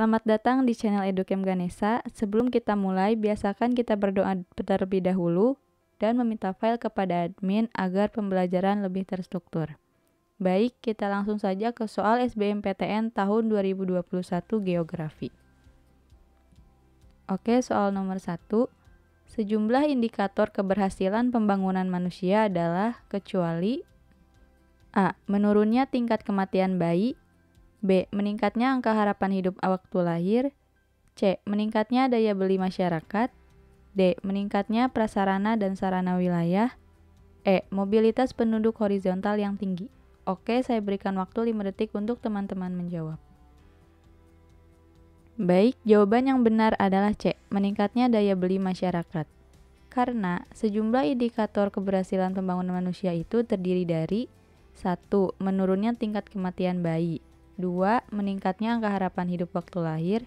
Selamat datang di channel Educamp Ganesha. Sebelum kita mulai, biasakan kita berdoa terlebih dahulu dan meminta file kepada admin agar pembelajaran lebih terstruktur. Baik, kita langsung saja ke soal SBMPTN tahun 2021 Geografi. Oke, soal nomor 1. Sejumlah indikator keberhasilan pembangunan manusia adalah kecuali A. Menurunnya tingkat kematian bayi, B. Meningkatnya angka harapan hidup waktu lahir, C. Meningkatnya daya beli masyarakat, D. Meningkatnya prasarana dan sarana wilayah, E. Mobilitas penduduk horizontal yang tinggi. Oke, saya berikan waktu 5 detik untuk teman-teman menjawab. Baik, jawaban yang benar adalah C. Meningkatnya daya beli masyarakat. Karena sejumlah indikator keberhasilan pembangunan manusia itu terdiri dari 1. Menurunnya tingkat kematian bayi, 2. Meningkatnya angka harapan hidup waktu lahir,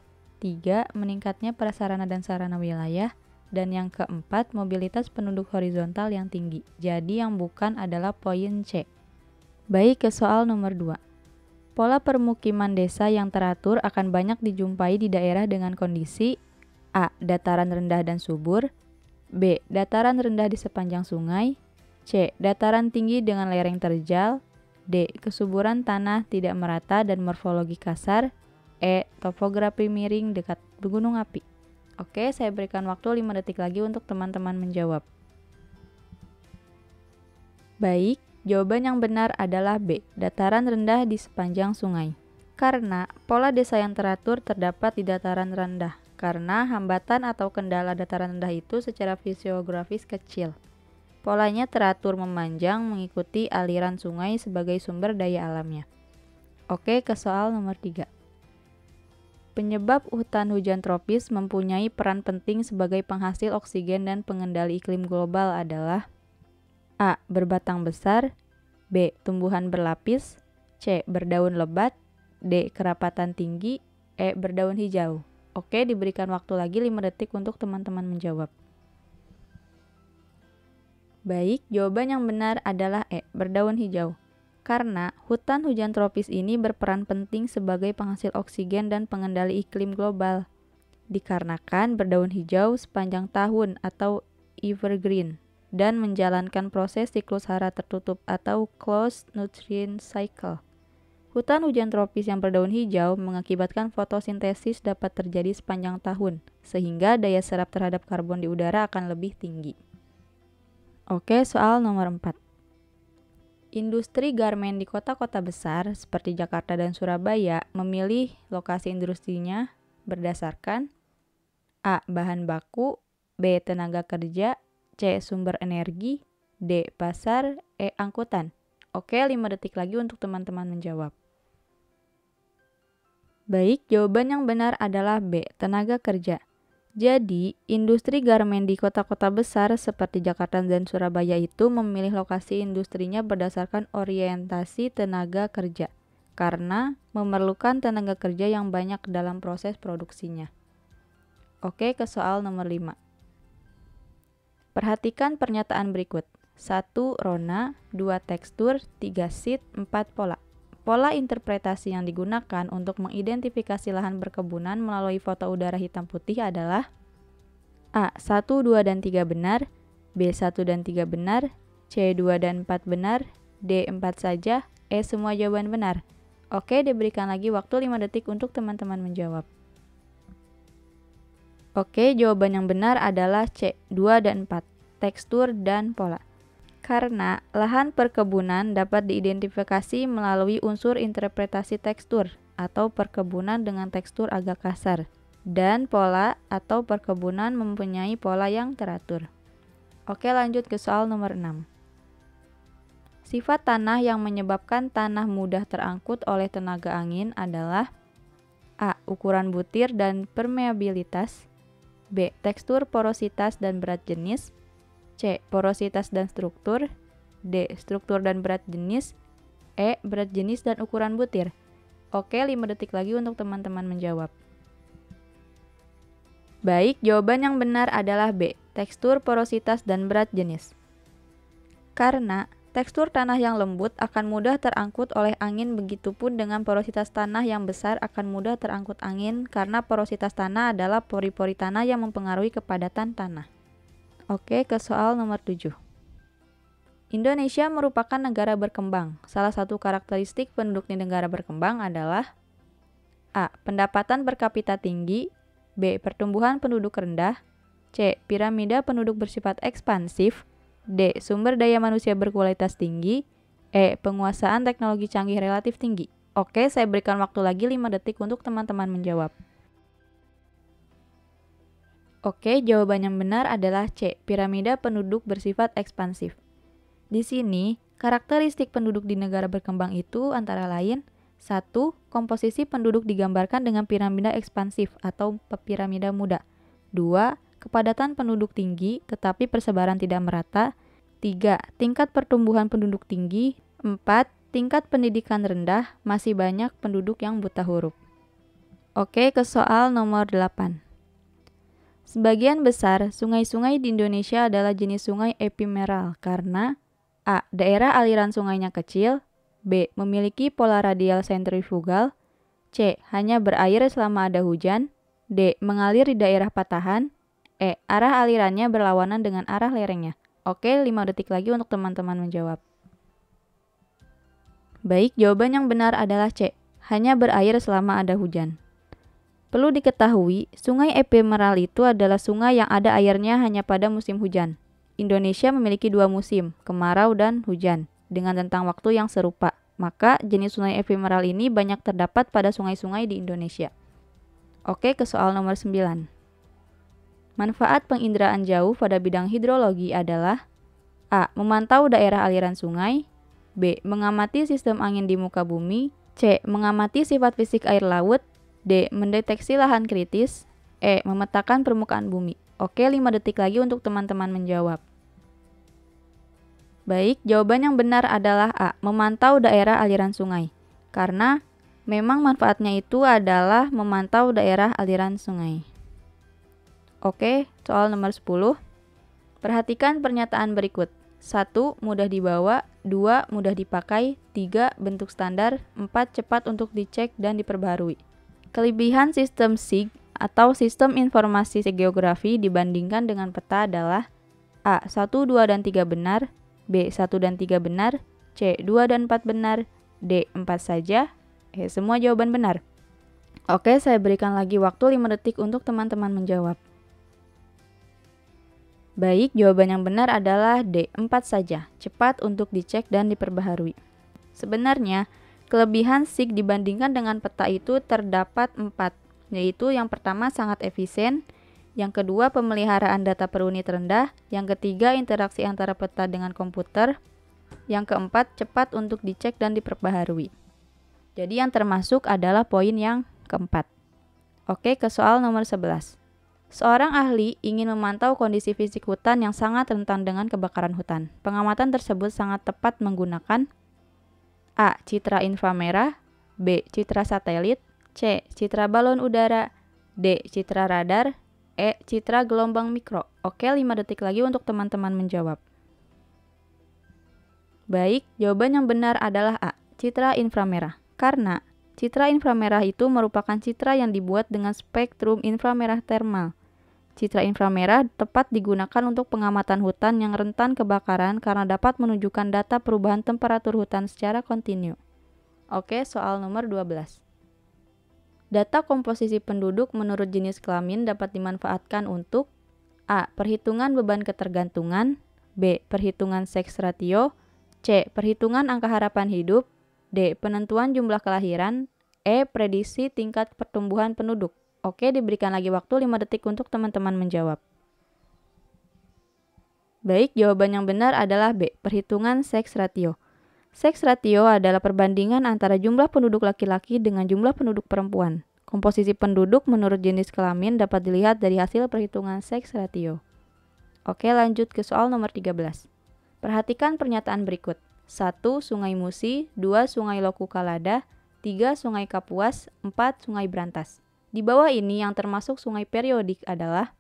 3. Meningkatnya prasarana dan sarana wilayah, dan yang keempat, mobilitas penduduk horizontal yang tinggi. Jadi yang bukan adalah poin C. Baik, ke soal nomor 2. Pola permukiman desa yang teratur akan banyak dijumpai di daerah dengan kondisi A. Dataran rendah dan subur, B. Dataran rendah di sepanjang sungai, C. Dataran tinggi dengan lereng terjal, D. Kesuburan tanah tidak merata dan morfologi kasar, E. Topografi miring dekat gunung api. Oke, saya berikan waktu 5 detik lagi untuk teman-teman menjawab. Baik, jawaban yang benar adalah B. Dataran rendah di sepanjang sungai. Karena pola desa yang teratur terdapat di dataran rendah, karena hambatan atau kendala dataran rendah itu secara fisiografis kecil. Polanya teratur memanjang mengikuti aliran sungai sebagai sumber daya alamnya. Oke, ke soal nomor 3. Penyebab hutan hujan tropis mempunyai peran penting sebagai penghasil oksigen dan pengendali iklim global adalah A. Berbatang besar, B. Tumbuhan berlapis, C. Berdaun lebat, D. Kerapatan tinggi, E. Berdaun hijau. Oke, diberikan waktu lagi 5 detik untuk teman-teman menjawab. Baik, jawaban yang benar adalah E. Berdaun hijau. Karena hutan hujan tropis ini berperan penting sebagai penghasil oksigen dan pengendali iklim global. Dikarenakan berdaun hijau sepanjang tahun atau evergreen dan menjalankan proses siklus hara tertutup atau closed nutrient cycle. Hutan hujan tropis yang berdaun hijau mengakibatkan fotosintesis dapat terjadi sepanjang tahun, sehingga daya serap terhadap karbon di udara akan lebih tinggi. Oke, soal nomor 4. Industri garmen di kota-kota besar seperti Jakarta dan Surabaya memilih lokasi industrinya berdasarkan A. Bahan baku, B. Tenaga kerja, C. Sumber energi, D. Pasar, E. Angkutan. Oke, 5 detik lagi untuk teman-teman menjawab. Baik, jawaban yang benar adalah B. Tenaga kerja. Jadi, industri garmen di kota-kota besar seperti Jakarta dan Surabaya itu memilih lokasi industrinya berdasarkan orientasi tenaga kerja, karena memerlukan tenaga kerja yang banyak dalam proses produksinya. Oke, ke soal nomor 5. Perhatikan pernyataan berikut. 1. Rona, 2. Tekstur, 3. Sheet, 4. Pola. Pola interpretasi yang digunakan untuk mengidentifikasi lahan perkebunan melalui foto udara hitam putih adalah A. 1, 2, dan 3 benar, B. 1 dan 3 benar, C. 2 dan 4 benar, D. 4 saja, E. Semua jawaban benar. Oke, diberikan lagi waktu 5 detik untuk teman-teman menjawab. Oke, jawaban yang benar adalah C. 2 dan 4, tekstur dan pola. Karena lahan perkebunan dapat diidentifikasi melalui unsur interpretasi tekstur atau perkebunan dengan tekstur agak kasar, dan pola atau perkebunan mempunyai pola yang teratur. Oke, lanjut ke soal nomor 6. Sifat tanah yang menyebabkan tanah mudah terangkut oleh tenaga angin adalah A. Ukuran butir dan permeabilitas, B. Tekstur, porositas, dan berat jenis, C. Porositas dan struktur, D. Struktur dan berat jenis, E. Berat jenis dan ukuran butir. Oke, 5 detik lagi untuk teman-teman menjawab. Baik, jawaban yang benar adalah B. Tekstur, porositas, dan berat jenis. Karena Tekstur tanah yang lembut akan mudah terangkut oleh angin, begitupun dengan porositas tanah yang besar akan mudah terangkut angin karena porositas tanah adalah pori-pori tanah yang mempengaruhi kepadatan tanah. Oke, ke soal nomor 7. Indonesia merupakan negara berkembang. Salah satu karakteristik penduduk di negara berkembang adalah A. Pendapatan per kapita tinggi, B. Pertumbuhan penduduk rendah, C. Piramida penduduk bersifat ekspansif, D. Sumber daya manusia berkualitas tinggi, E. Penguasaan teknologi canggih relatif tinggi. Oke, saya berikan waktu lagi 5 detik untuk teman-teman menjawab. Oke, jawaban yang benar adalah C. Piramida penduduk bersifat ekspansif. Di sini, karakteristik penduduk di negara berkembang itu antara lain 1. Komposisi penduduk digambarkan dengan piramida ekspansif atau piramida muda. 2. Kepadatan penduduk tinggi tetapi persebaran tidak merata. 3. Tingkat pertumbuhan penduduk tinggi. 4. Tingkat pendidikan rendah, masih banyak penduduk yang buta huruf. Oke, ke soal nomor 8. Sebagian besar sungai-sungai di Indonesia adalah jenis sungai epimeral karena A. Daerah aliran sungainya kecil, B. Memiliki pola radial sentrifugal, C. Hanya berair selama ada hujan, D. Mengalir di daerah patahan, E. Arah alirannya berlawanan dengan arah lerengnya. Oke, 5 detik lagi untuk teman-teman menjawab. Baik, jawaban yang benar adalah C. Hanya berair selama ada hujan. Perlu diketahui, sungai epimeral itu adalah sungai yang ada airnya hanya pada musim hujan. Indonesia memiliki 2 musim, kemarau dan hujan, dengan rentang waktu yang serupa. Maka, jenis sungai epimeral ini banyak terdapat pada sungai-sungai di Indonesia. Oke, ke soal nomor 9. Manfaat penginderaan jauh pada bidang hidrologi adalah A. Memantau daerah aliran sungai, B. Mengamati sistem angin di muka bumi, C. Mengamati sifat fisik air laut, D. Mendeteksi lahan kritis, E. Memetakan permukaan bumi. Oke, 5 detik lagi untuk teman-teman menjawab. Baik, jawaban yang benar adalah A. Memantau daerah aliran sungai. Karena memang manfaatnya itu adalah memantau daerah aliran sungai. Oke, soal nomor 10. Perhatikan pernyataan berikut. 1. Mudah dibawa, 2. Mudah dipakai, 3. Bentuk standar, 4. Cepat untuk dicek dan diperbaharui. Kelebihan sistem SIG atau Sistem Informasi Geografi dibandingkan dengan peta adalah A. 1, 2, dan 3 benar, B. 1 dan 3 benar, C. 2 dan 4 benar, D. 4 saja, E. Semua jawaban benar. Oke, saya berikan lagi waktu 5 detik untuk teman-teman menjawab. Baik, jawaban yang benar adalah D. 4 saja, cepat untuk dicek dan diperbaharui. Sebenarnya, kelebihan SIG dibandingkan dengan peta itu terdapat 4, yaitu yang pertama sangat efisien, yang kedua pemeliharaan data per unit rendah, yang ketiga interaksi antara peta dengan komputer, yang keempat cepat untuk dicek dan diperbaharui. Jadi yang termasuk adalah poin yang keempat. Oke, ke soal nomor 11. Seorang ahli ingin memantau kondisi fisik hutan yang sangat rentan dengan kebakaran hutan. Pengamatan tersebut sangat tepat menggunakan A. Citra inframerah, B. Citra satelit, C. Citra balon udara, D. Citra radar, E. Citra gelombang mikro. Oke, 5 detik lagi untuk teman-teman menjawab. Baik, jawaban yang benar adalah A. Citra inframerah. Karena citra inframerah itu merupakan citra yang dibuat dengan spektrum inframerah termal. Citra inframerah tepat digunakan untuk pengamatan hutan yang rentan kebakaran karena dapat menunjukkan data perubahan temperatur hutan secara kontinu. Oke, soal nomor 12. Data komposisi penduduk menurut jenis kelamin dapat dimanfaatkan untuk A. Perhitungan beban ketergantungan, B. Perhitungan seks ratio, C. Perhitungan angka harapan hidup, D. Penentuan jumlah kelahiran, E. Prediksi tingkat pertumbuhan penduduk. Oke, diberikan lagi waktu 5 detik untuk teman-teman menjawab. Baik, jawaban yang benar adalah B. Perhitungan seks ratio. Seks ratio adalah perbandingan antara jumlah penduduk laki-laki dengan jumlah penduduk perempuan. Komposisi penduduk menurut jenis kelamin dapat dilihat dari hasil perhitungan seks ratio. Oke, lanjut ke soal nomor 13. Perhatikan pernyataan berikut. 1. Sungai Musi, 2. Sungai Lokukalada, 3. Sungai Kapuas, 4. Sungai Brantas. Di bawah ini yang termasuk sungai periodik adalah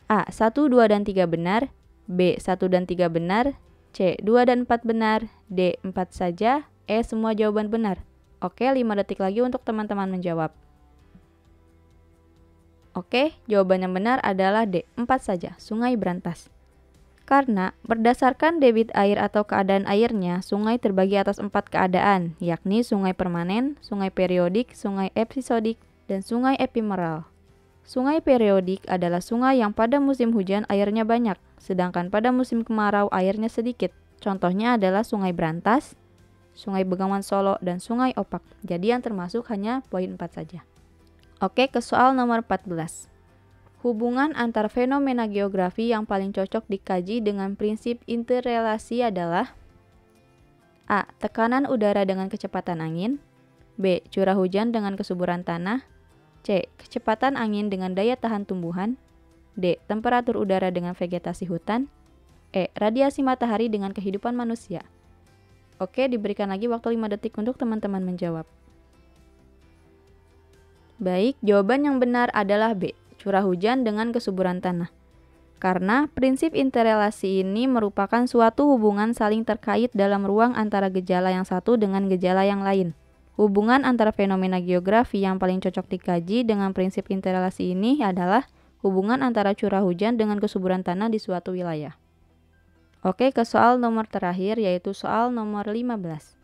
A. 1, 2, dan 3 benar, B. 1 dan 3 benar, C. 2 dan 4 benar. D. 4 saja. E. Semua jawaban benar. Oke, 5 detik lagi untuk teman-teman menjawab. Oke, jawaban yang benar adalah D. 4 saja, sungai berantas. Karena berdasarkan debit air atau keadaan airnya, sungai terbagi atas 4 keadaan, yakni sungai permanen, sungai periodik, sungai episodik, dan sungai epimeral. Sungai periodik adalah sungai yang pada musim hujan airnya banyak, sedangkan pada musim kemarau airnya sedikit. Contohnya adalah Sungai Berantas, Sungai Bengawan Solo, dan Sungai Opak. Jadi yang termasuk hanya poin 4 saja. Oke, ke soal nomor 14. Hubungan antar fenomena geografi yang paling cocok dikaji dengan prinsip interrelasi adalah A. Tekanan udara dengan kecepatan angin. B. Curah hujan dengan kesuburan tanah. C. Kecepatan angin dengan daya tahan tumbuhan. D. Temperatur udara dengan vegetasi hutan. E. Radiasi matahari dengan kehidupan manusia. Oke, diberikan lagi waktu 5 detik untuk teman-teman menjawab. Baik, jawaban yang benar adalah B. Curah hujan dengan kesuburan tanah. Karena prinsip interrelasi ini merupakan suatu hubungan saling terkait dalam ruang antara gejala yang satu dengan gejala yang lain. Hubungan antara fenomena geografi yang paling cocok dikaji dengan prinsip interrelasi ini adalah hubungan antara curah hujan dengan kesuburan tanah di suatu wilayah. Oke, ke soal nomor terakhir yaitu soal nomor 15.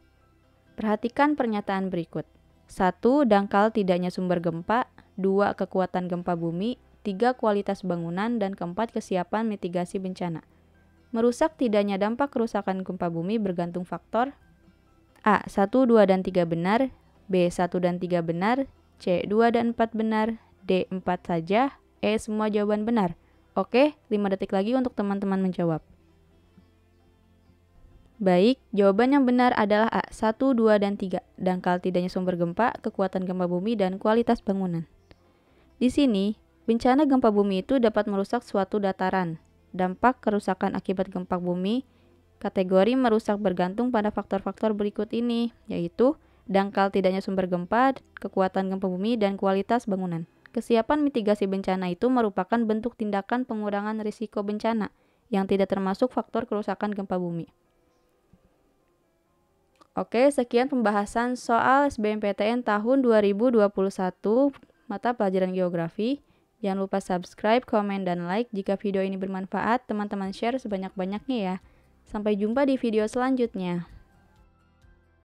Perhatikan pernyataan berikut. 1. Dangkal tidaknya sumber gempa. 2. Kekuatan gempa bumi. 3. Kualitas bangunan. Dan keempat, kesiapan mitigasi bencana. Merusak tidaknya dampak kerusakan gempa bumi bergantung faktor A. 1, 2, dan 3 benar. B. 1 dan 3 benar. C. 2 dan 4 benar. D. 4 saja. E. Semua jawaban benar. Oke, 5 detik lagi untuk teman-teman menjawab. Baik, jawaban yang benar adalah A. 1, 2, dan 3. Dangkal tidaknya sumber gempa, kekuatan gempa bumi, dan kualitas bangunan. Di sini, bencana gempa bumi itu dapat merusak suatu dataran. Dampak kerusakan akibat gempa bumi, kategori merusak bergantung pada faktor-faktor berikut ini, yaitu dangkal tidaknya sumber gempa, kekuatan gempa bumi, dan kualitas bangunan. Kesiapan mitigasi bencana itu merupakan bentuk tindakan pengurangan risiko bencana, yang tidak termasuk faktor kerusakan gempa bumi. Oke, sekian pembahasan soal SBMPTN tahun 2021 mata pelajaran geografi. Jangan lupa subscribe, komen, dan like. Jika video ini bermanfaat, teman-teman share sebanyak-banyaknya ya. Sampai jumpa di video selanjutnya.